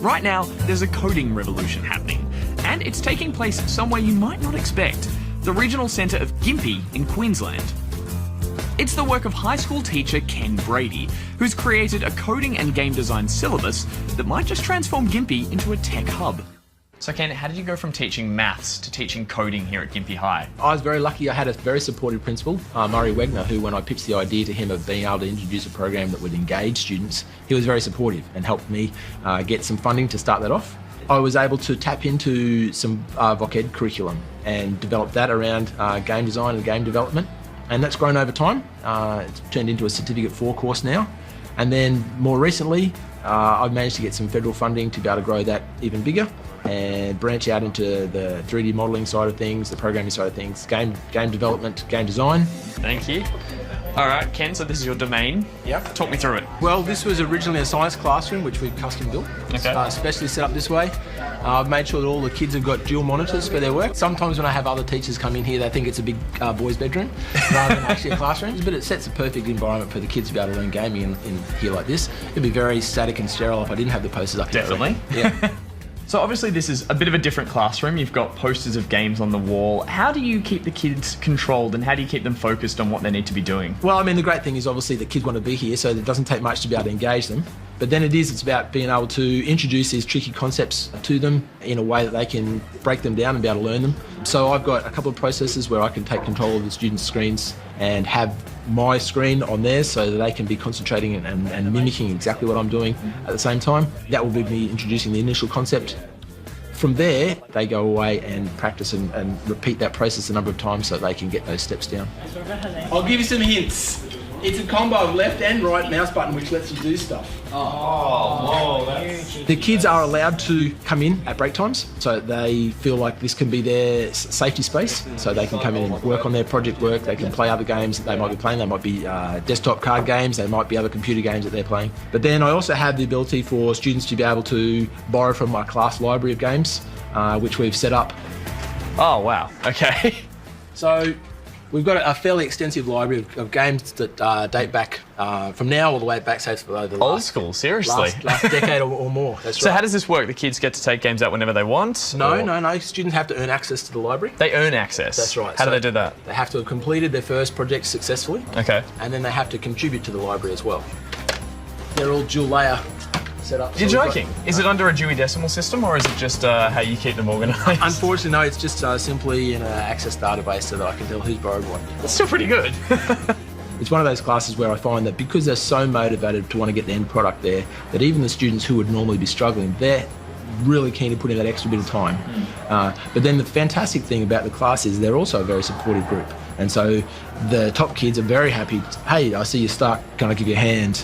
Right now, there's a coding revolution happening, and it's taking place somewhere you might not expect, the regional centre of Gympie in Queensland. It's the work of high school teacher Ken Brady, who's created a coding and game design syllabus that might just transform Gympie into a tech hub. So Ken, how did you go from teaching maths to teaching coding here at Gympie High? I was very lucky. I had a very supportive principal, Murray Wegner, who, when I pitched the idea to him of being able to introduce a program that would engage students, he was very supportive and helped me get some funding to start that off. I was able to tap into some voc ed curriculum and develop that around game design and game development. And that's grown over time. It's turned into a Certificate 4 course now. And then more recently, I've managed to get some federal funding to be able to grow that even bigger and branch out into the 3D modelling side of things, the programming side of things, game development, game design. Thank you. All right, Ken, so this is your domain. Yep. Talk me through it. Well, this was originally a science classroom, which we've custom built. Okay. Especially set up this way. I've made sure that all the kids have got dual monitors for their work. Sometimes when I have other teachers come in here, they think it's a big boys' bedroom rather than actually a classroom. But it sets a perfect environment for the kids to be able to learn gaming in here like this. It'd be very static and sterile if I didn't have the posters up here. Definitely. Yeah. So obviously this is a bit of a different classroom. You've got posters of games on the wall. How do you keep the kids controlled and how do you keep them focused on what they need to be doing? Well, I mean, the great thing is obviously that kids want to be here, so it doesn't take much to be able to engage them. But then it's about being able to introduce these tricky concepts to them in a way that they can break them down and be able to learn them. So I've got a couple of processes where I can take control of the students' screens and have my screen on theirs so that they can be concentrating and mimicking exactly what I'm doing at the same time. That will be me introducing the initial concept. From there, they go away and practice and repeat that process a number of times so they can get those steps down. I'll give you some hints. It's a combo of left and right mouse button which lets you do stuff. Oh, that's... The kids are allowed to come in at break times, so they feel like this can be their safety space, so they can come in and work on their project work, they can play other games that they might be playing, they might be desktop card games, they might be other computer games that they're playing. But then I also have the ability for students to be able to borrow from my class library of games, which we've set up. Oh, wow. Okay. So we've got a fairly extensive library of games that date back from now all the way back, say, for the old school, seriously. Last decade or more. That's So right. how does this work? The kids get to take games out whenever they want? No. Students have to earn access to the library. They earn access? That's right. How do they do that? They have to have completed their first project successfully. Okay. And then they have to contribute to the library as well. They're all dual layer set up. You're joking? Is it under a Dewey Decimal System or is it just how you keep them organised? Unfortunately, no, it's just simply in an access database so that I can tell who's borrowed what. That's still pretty good. It's one of those classes where I find that because they're so motivated to want to get the end product there, that even the students who would normally be struggling, they're really keen to put in that extra bit of time. But then the fantastic thing about the class is they're also a very supportive group. And so the top kids are very happy. Hey, I see you start, can I give you a hand,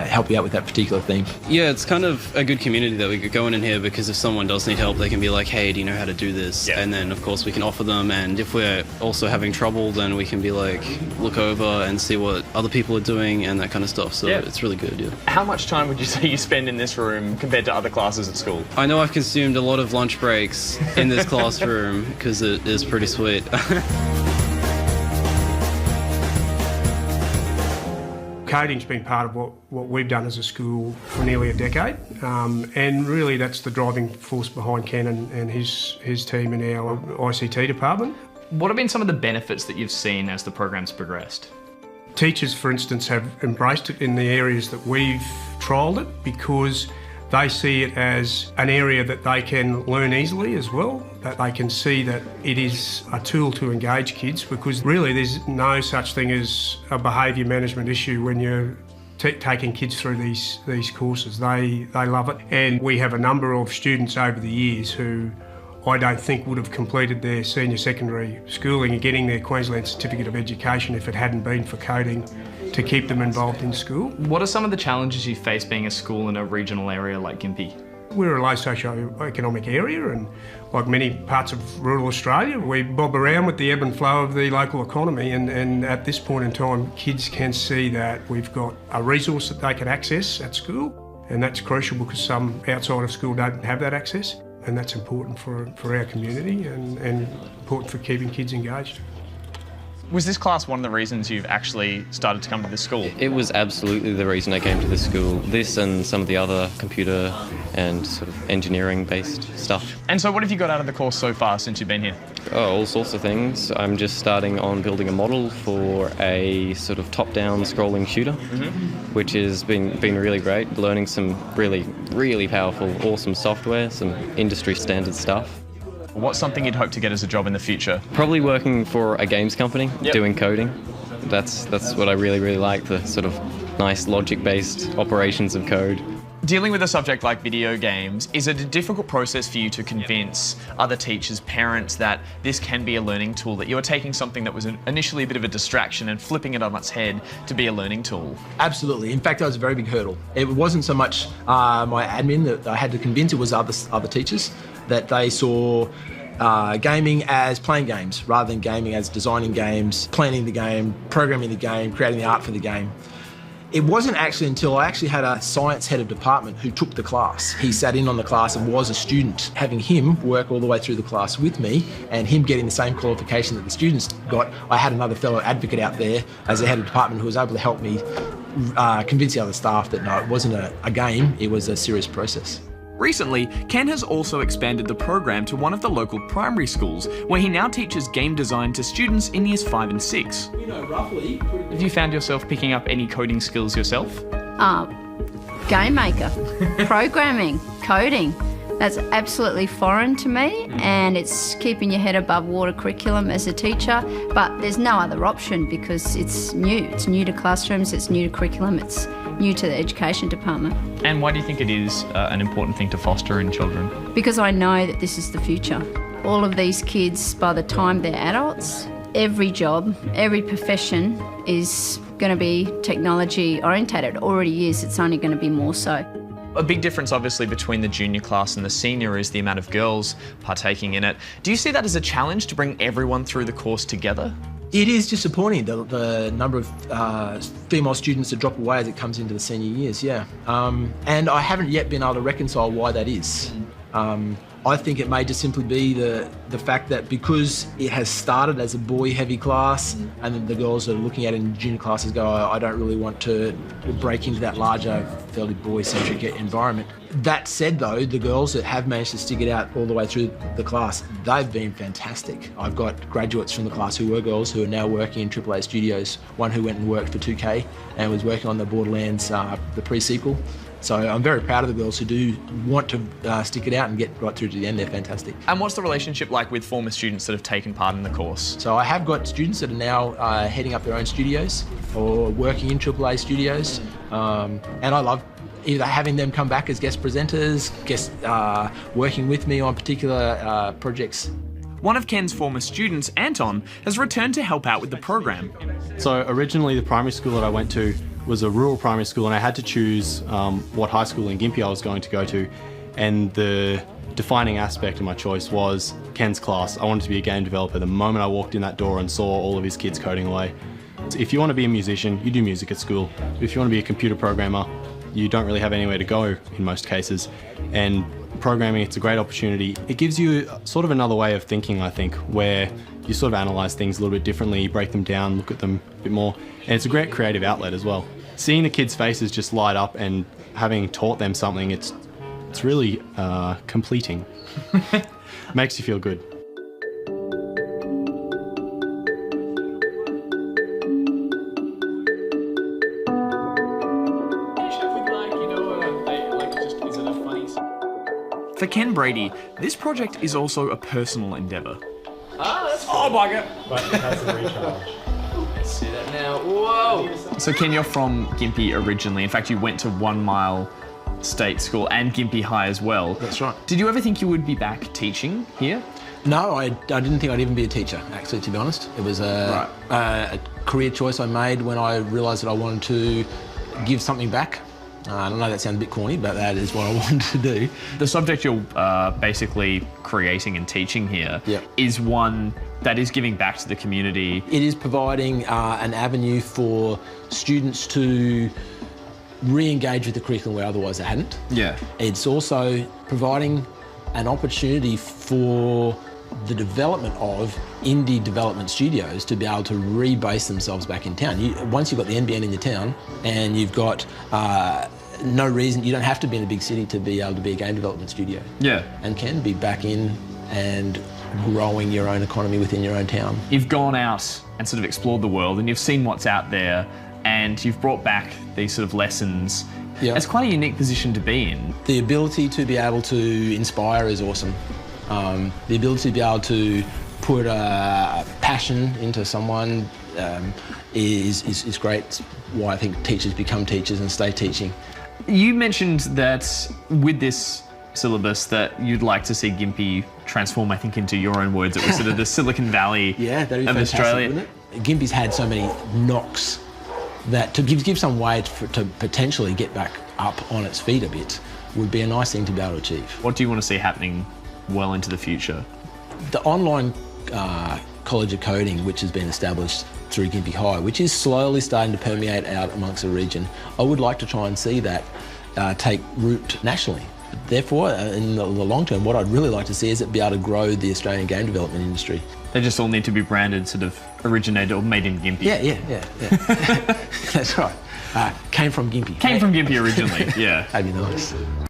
help you out with that particular theme? Yeah, it's kind of a good community that we could go in here because if someone does need help, they can be like, hey, do you know how to do this? Yeah. And then, of course, we can offer them. And if we're also having trouble, then we can be like, look over and see what other people are doing and that kind of stuff. So it's really good, yeah. How much time would you say you spend in this room compared to other classes at school? I know I've consumed a lot of lunch breaks in this classroom because it is pretty sweet. Coding's been part of what we've done as a school for nearly a decade, and really that's the driving force behind Ken and his team in our ICT department. What have been some of the benefits that you've seen as the program's progressed? Teachers, for instance, have embraced it in the areas that we've trialled it because they see it as an area that they can learn easily as well, that they can see that it is a tool to engage kids because really there's no such thing as a behaviour management issue when you're taking kids through these courses. They love it, and we have a number of students over the years who I don't think would have completed their senior secondary schooling and getting their Queensland Certificate of Education if it hadn't been for coding to keep them involved in school. What are some of the challenges you face being a school in a regional area like Gympie? We're a low socio-economic area, and like many parts of rural Australia, we bob around with the ebb and flow of the local economy, and at this point in time, kids can see that we've got a resource that they can access at school, and that's crucial because some outside of school don't have that access, and that's important for our community and important for keeping kids engaged. Was this class one of the reasons you've actually started to come to this school? It was absolutely the reason I came to this school. This and some of the other computer and sort of engineering-based stuff. And so what have you got out of the course so far since you've been here? Oh, all sorts of things. I'm just starting on building a model for a sort of top-down scrolling shooter, which has been really great. Learning some really powerful, awesome software, some industry standard stuff. What's something you'd hope to get as a job in the future? Probably working for a games company, doing coding. That's what I really like, the sort of nice logic-based operations of code. Dealing with a subject like video games, is it a difficult process for you to convince other teachers, parents, that this can be a learning tool, that you're taking something that was initially a bit of a distraction and flipping it on its head to be a learning tool? Absolutely. In fact, that was a very big hurdle. It wasn't so much my admin that I had to convince, it was other teachers, that they saw gaming as playing games rather than gaming as designing games, planning the game, programming the game, creating the art for the game. It wasn't actually until I actually had a science head of department who took the class. He sat in on the class and was a student. Having him work all the way through the class with me and him getting the same qualification that the students got, I had another fellow advocate out there as a head of department who was able to help me convince the other staff that no, it wasn't a game, it was a serious process. Recently, Ken has also expanded the program to one of the local primary schools, where he now teaches game design to students in years 5 and 6. Roughly. Have you found yourself picking up any coding skills yourself? Game maker, programming, coding. That's absolutely foreign to me, and it's keeping your head above water curriculum as a teacher, but there's no other option because it's new. It's new to classrooms, it's new to curriculum, it's new to the education department. And why do you think it is an important thing to foster in children? Because I know that this is the future. All of these kids, by the time they're adults, every job, every profession is going to be technology orientated. It already is, it's only going to be more so. A big difference, obviously, between the junior class and the senior is the amount of girls partaking in it. Do you see that as a challenge to bring everyone through the course together? It is disappointing, the number of female students that drop away as it comes into the senior years, yeah. And I haven't yet been able to reconcile why that is. I think it may just simply be the fact that because it has started as a boy-heavy class and then the girls that are looking at it in junior classes go, I don't really want to break into that larger, fairly boy-centric environment. That said, though, the girls that have managed to stick it out all the way through the class, they've been fantastic. I've got graduates from the class who were girls who are now working in AAA studios. One who went and worked for 2K and was working on the Borderlands, the pre-sequel. So I'm very proud of the girls who do want to stick it out and get right through to the end. They're fantastic. And what's the relationship like with former students that have taken part in the course? So I have got students that are now heading up their own studios or working in AAA studios. And I love either having them come back as guest presenters, working with me on particular projects. One of Ken's former students, Anton, has returned to help out with the program. So originally the primary school that I went to was a rural primary school, and I had to choose what high school in Gympie I was going to go to, and the defining aspect of my choice was Ken's class. I wanted to be a game developer the moment I walked in that door and saw all of his kids coding away. So if you want to be a musician, you do music at school. If you want to be a computer programmer, you don't really have anywhere to go in most cases. And programming, it's a great opportunity. It gives you sort of another way of thinking, I think, where you sort of analyse things a little bit differently, you break them down, look at them a bit more, and it's a great creative outlet as well. Seeing the kids' faces just light up and having taught them something, it's really completing. Makes you feel good. For Ken Brady, this project is also a personal endeavour. Oh my God! But it has a recharge. See that now, whoa! So Ken, you're from Gympie originally. In fact, you went to 1 Mile State School and Gympie High as well. That's right. Did you ever think you would be back teaching here? No, I didn't think I'd even be a teacher, actually, to be honest. It was a career choice I made when I realised that I wanted to give something back. I know that sounds a bit corny, but that is what I wanted to do. The subject you're basically creating and teaching here is one that is giving back to the community. It is providing an avenue for students to re-engage with the curriculum where otherwise they hadn't. Yeah. It's also providing an opportunity for the development of indie development studios to be able to rebase themselves back in town. Once you've got the NBN in your town and you've got no reason, you don't have to be in a big city to be able to be a game development studio. Yeah. And can be back in and growing your own economy within your own town. You've gone out and sort of explored the world and you've seen what's out there and you've brought back these sort of lessons. Yeah. It's quite a unique position to be in. The ability to be able to inspire is awesome. The ability to be able to put a passion into someone is great. It's why I think teachers become teachers and stay teaching. You mentioned that with this syllabus that you'd like to see Gympie transform, I think, into your own words, it was sort of the Silicon Valley that'd be of fantastic, Australia. wouldn't it? Gympie's had so many knocks that to give some way to potentially get back up on its feet a bit would be a nice thing to be able to achieve. What do you want to see happening well into the future? The online College of Coding, which has been established through Gympie High, which is slowly starting to permeate out amongst the region, I would like to try and see that take root nationally. Therefore, in the long term, what I'd really like to see is it be able to grow the Australian game development industry. They just all need to be branded sort of originated or made in Gympie. Yeah. That's right. Came from Gympie. Came from Gympie originally, yeah. That'd be nice.